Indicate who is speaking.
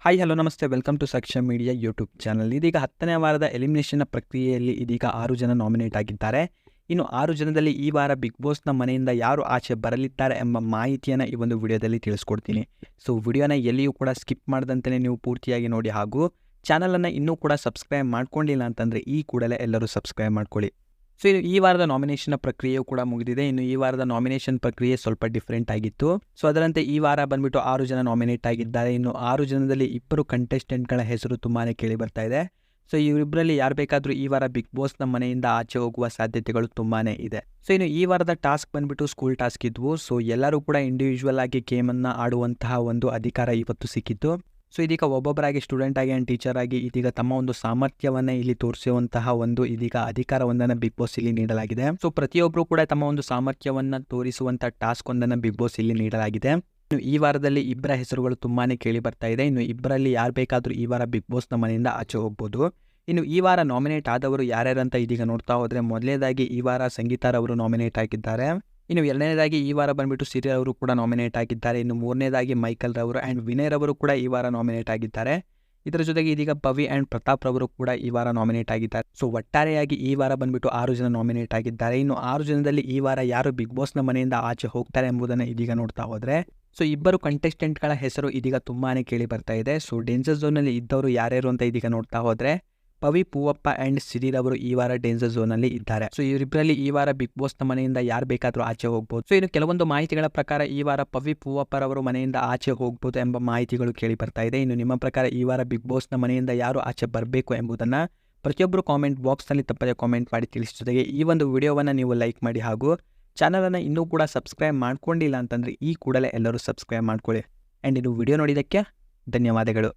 Speaker 1: Hi hello ನಮಸ್ತೆ welcome to Saksham Media YouTube channel. ಇದೀಗ 10ನೇ ವಾರದ ಎಲಿಮಿನೇಷನ್ ಪ್ರಕ್ರಿಯೆಯಲ್ಲಿ ಇದೀಗ 6 ಜನ ನಾಮಿನೇಟ್ ಆಗಿದ್ದಾರೆ. ಇನ್ನು 6 ಜನದಲ್ಲಿ ಈ ವಾರ ಬಿಗ್ ಬಾಸ್ನ ಮನೆಯಿಂದ ಯಾರು ಆಚೆ ಬರಲಿದ್ದಾರೆ ಎಂಬ ಮಾಹಿತಿಯನ್ನು ಈ ಒಂದು ವಿಡಿಯೋದಲ್ಲಿ ತಿಳಿಸ್ಕೊಡ್ತೀನಿ. ಸೊ ವಿಡಿಯೋನ ಎಲ್ಲಿಯೂ ಕೂಡ ಸ್ಕಿಪ್ ಮಾಡ್ದಂತೆ ನೀವು ಪೂರ್ತಿಯಾಗಿ ನೋಡಿ, ಹಾಗೂ ಚಾನಲನ್ನು ಇನ್ನೂ ಕೂಡ ಸಬ್ಸ್ಕ್ರೈಬ್ ಮಾಡ್ಕೊಂಡಿಲ್ಲ ಅಂತಂದರೆ ಈ ಕೂಡಲೇ ಎಲ್ಲರೂ ಸಬ್ಸ್ಕ್ರೈಬ್ ಮಾಡ್ಕೊಳ್ಳಿ. ಸೊ ಈ ವಾರದ ನಾಮಿನೇಷನ್ ಪ್ರಕ್ರಿಯೆಯು ಕೂಡ ಮುಗಿದಿದೆ. ಇನ್ನು ಈ ವಾರದ ನಾಮಿನೇಷನ್ ಪ್ರಕ್ರಿಯೆ ಸ್ವಲ್ಪ ಡಿಫ್ರೆಂಟ್ ಆಗಿತ್ತು. ಸೊ ಅದರಂತೆ ಈ ವಾರ ಬಂದ್ಬಿಟ್ಟು 6 ಜನ ನಾಮಿನೇಟ್ ಆಗಿದ್ದಾರೆ. ಇನ್ನು 6 ಜನದಲ್ಲಿ 2 ಕಂಟೆಸ್ಟೆಂಟ್ಗಳ ಹೆಸರು ತುಂಬಾ ಕೇಳಿ ಬರ್ತಾ ಇದೆ. ಸೊ ಇವರಿಬ್ಬರಲ್ಲಿ ಯಾರು ಬೇಕಾದರೂ ಈ ವಾರ ಬಿಗ್ ಬಾಸ್ನ ಮನೆಯಿಂದ ಆಚೆ ಹೋಗುವ ಸಾಧ್ಯತೆಗಳು ತುಂಬಾ ಇದೆ. ಸೊ ಇನ್ನು ಈ ವಾರದ ಟಾಸ್ಕ್ ಬಂದ್ಬಿಟ್ಟು ಸ್ಕೂಲ್ ಟಾಸ್ಕ್ ಇದ್ವು. ಸೊ ಎಲ್ಲರೂ ಕೂಡ ಇಂಡಿವಿಜುವಲ್ ಆಗಿ ಗೇಮನ್ನು ಆಡುವಂತಹ ಒಂದು ಅಧಿಕಾರ ಇವತ್ತು ಸಿಕ್ಕಿತ್ತು. ಸೊ ಇದೀಗ ಒಬ್ಬೊಬ್ಬರಾಗಿ ಸ್ಟೂಡೆಂಟ್ ಆಗಿ ಆ್ಯಂಡ್ ಟೀಚರ್ ಆಗಿ ಇದೀಗ ತಮ್ಮ ಒಂದು ಸಾಮರ್ಥ್ಯವನ್ನು ಇಲ್ಲಿ ತೋರಿಸುವಂತಹ ಒಂದು ಇದೀಗ ಅಧಿಕಾರವೊಂದನ್ನು ಬಿಗ್ ಬಾಸ್ ಇಲ್ಲಿ ನೀಡಲಾಗಿದೆ. ಸೊ ಪ್ರತಿಯೊಬ್ಬರು ಕೂಡ ತಮ್ಮ ಒಂದು ಸಾಮರ್ಥ್ಯವನ್ನು ತೋರಿಸುವಂತಹ ಟಾಸ್ಕ್ ಒಂದನ್ನು ಬಿಗ್ ಬಾಸ್ ಇಲ್ಲಿ ನೀಡಲಾಗಿದೆ. ಇನ್ನು ಈ ವಾರದಲ್ಲಿ 2 ಹೆಸರುಗಳು ತುಂಬಾನೇ ಕೇಳಿ ಬರ್ತಾ ಇದೆ. ಇನ್ನು ಇಬ್ಬರಲ್ಲಿ ಯಾರು ಬೇಕಾದರೂ ಈ ವಾರ ಬಿಗ್ ಬಾಸ್ನ ಮನೆಯಿಂದ ಆಚೆ ಹೋಗ್ಬೋದು. ಇನ್ನು ಈ ವಾರ ನಾಮಿನೇಟ್ ಆದವರು ಯಾರ್ಯಾರು ಅಂತ ಇದೀಗ ನೋಡ್ತಾ ಹೋದರೆ, ಮೊದಲನೇದಾಗಿ ಈ ವಾರ ಸಂಗೀತಾರವರು ನಾಮಿನೇಟ್ ಆಗಿದ್ದಾರೆ. ಇನ್ನು ಎರಡನೇದಾಗಿ ಈ ವಾರ ಬಂದ್ಬಿಟ್ಟು ಸಿರಿಯಲ್ ಅವರು ಕೂಡ ನಾಮಿನೇಟ್ ಆಗಿದ್ದಾರೆ. ಇನ್ನು ಮೂರನೇದಾಗಿ ಮೈಕಲ್ ರವರು ಆ್ಯಂಡ್ ವಿನಯ್ ರವರು ಕೂಡ ಈ ವಾರ ನಾಮಿನೇಟ್ ಆಗಿದ್ದಾರೆ. ಇದರ ಜೊತೆಗೆ ಇದೀಗ ಪವಿ ಆ್ಯಂಡ್ ಪ್ರತಾಪ್ ರವರು ಕೂಡ ಈ ವಾರ ನಾಮಿನೇಟ್ ಆಗಿದ್ದಾರೆ. ಸೊ ಒಟ್ಟಾರೆಯಾಗಿ ಈ ವಾರ ಬಂದ್ಬಿಟ್ಟು 6 ಜನ ನಾಮಿನೇಟ್ ಆಗಿದ್ದಾರೆ. ಇನ್ನು 6 ಜನದಲ್ಲಿ ಈ ವಾರ ಯಾರು ಬಿಗ್ ಬಾಸ್ನ ಮನೆಯಿಂದ ಆಚೆ ಹೋಗ್ತಾರೆ ಎಂಬುದನ್ನು ಇದೀಗ ನೋಡ್ತಾ ಹೋದರೆ, ಸೊ 2 ಕಂಟೆಸ್ಟೆಂಟ್ಗಳ ಹೆಸರು ಇದೀಗ ತುಂಬಾ ಕೇಳಿ ಬರ್ತಾ ಇದೆ. ಸೊ ಡೇಂಜರ್ ಝೋನಲ್ಲಿ ಇದ್ದವರು ಯಾರ್ಯಾರು ಅಂತ ಇದೀಗ ನೋಡ್ತಾ ಹೋದರೆ, ಪವಿ, ಪೂವಪ್ಪ ಆ್ಯಂಡ್ ಸಿರಿಲ್ ಅವರು ಈ ವಾರ ಡೇಂಜರ್ ಝೋನಲ್ಲಿ ಇದ್ದಾರೆ. ಸೊ ಇವರಿಬ್ಬರಲ್ಲಿ ಈ ವಾರ ಬಿಗ್ ಬಾಸ್ನ ಮನೆಯಿಂದ ಯಾರು ಬೇಕಾದರೂ ಆಚೆ ಹೋಗ್ಬೋದು. ಸೊ ಇನ್ನು ಕೆಲವೊಂದು ಮಾಹಿತಿಗಳ ಪ್ರಕಾರ ಈ ವಾರ ಪವಿ, ಪೂವಪ್ಪರವರು ಮನೆಯಿಂದ ಆಚೆ ಹೋಗ್ಬೋದು ಎಂಬ ಮಾಹಿತಿಗಳು ಕೇಳಿ ಬರ್ತಾ ಇದೆ. ಇನ್ನು ನಿಮ್ಮ ಪ್ರಕಾರ ಈ ವಾರ ಬಿಗ್ ಬಾಸ್ನ ಮನೆಯಿಂದ ಯಾರು ಆಚೆ ಬರಬೇಕು ಎಂಬುದನ್ನು ಪ್ರತಿಯೊಬ್ಬರು ಕಾಮೆಂಟ್ ಬಾಕ್ಸ್ನಲ್ಲಿ ತಪ್ಪದೆ ಕಾಮೆಂಟ್ ಮಾಡಿ ತಿಳಿಸಿ. ಜೊತೆಗೆ ಈ ಒಂದು ವಿಡಿಯೋವನ್ನು ನೀವು ಲೈಕ್ ಮಾಡಿ, ಹಾಗೂ ಚಾನಲನ್ನು ಇನ್ನೂ ಕೂಡ ಸಬ್ಸ್ಕ್ರೈಬ್ ಮಾಡ್ಕೊಂಡಿಲ್ಲ ಅಂತಂದರೆ ಈ ಕೂಡಲೇ ಎಲ್ಲರೂ ಸಬ್ಸ್ಕ್ರೈಬ್ ಮಾಡ್ಕೊಳ್ಳಿ. ಆ್ಯಂಡ್ ಇದು ವಿಡಿಯೋ ನೋಡಿದ್ದಕ್ಕೆ ಧನ್ಯವಾದಗಳು.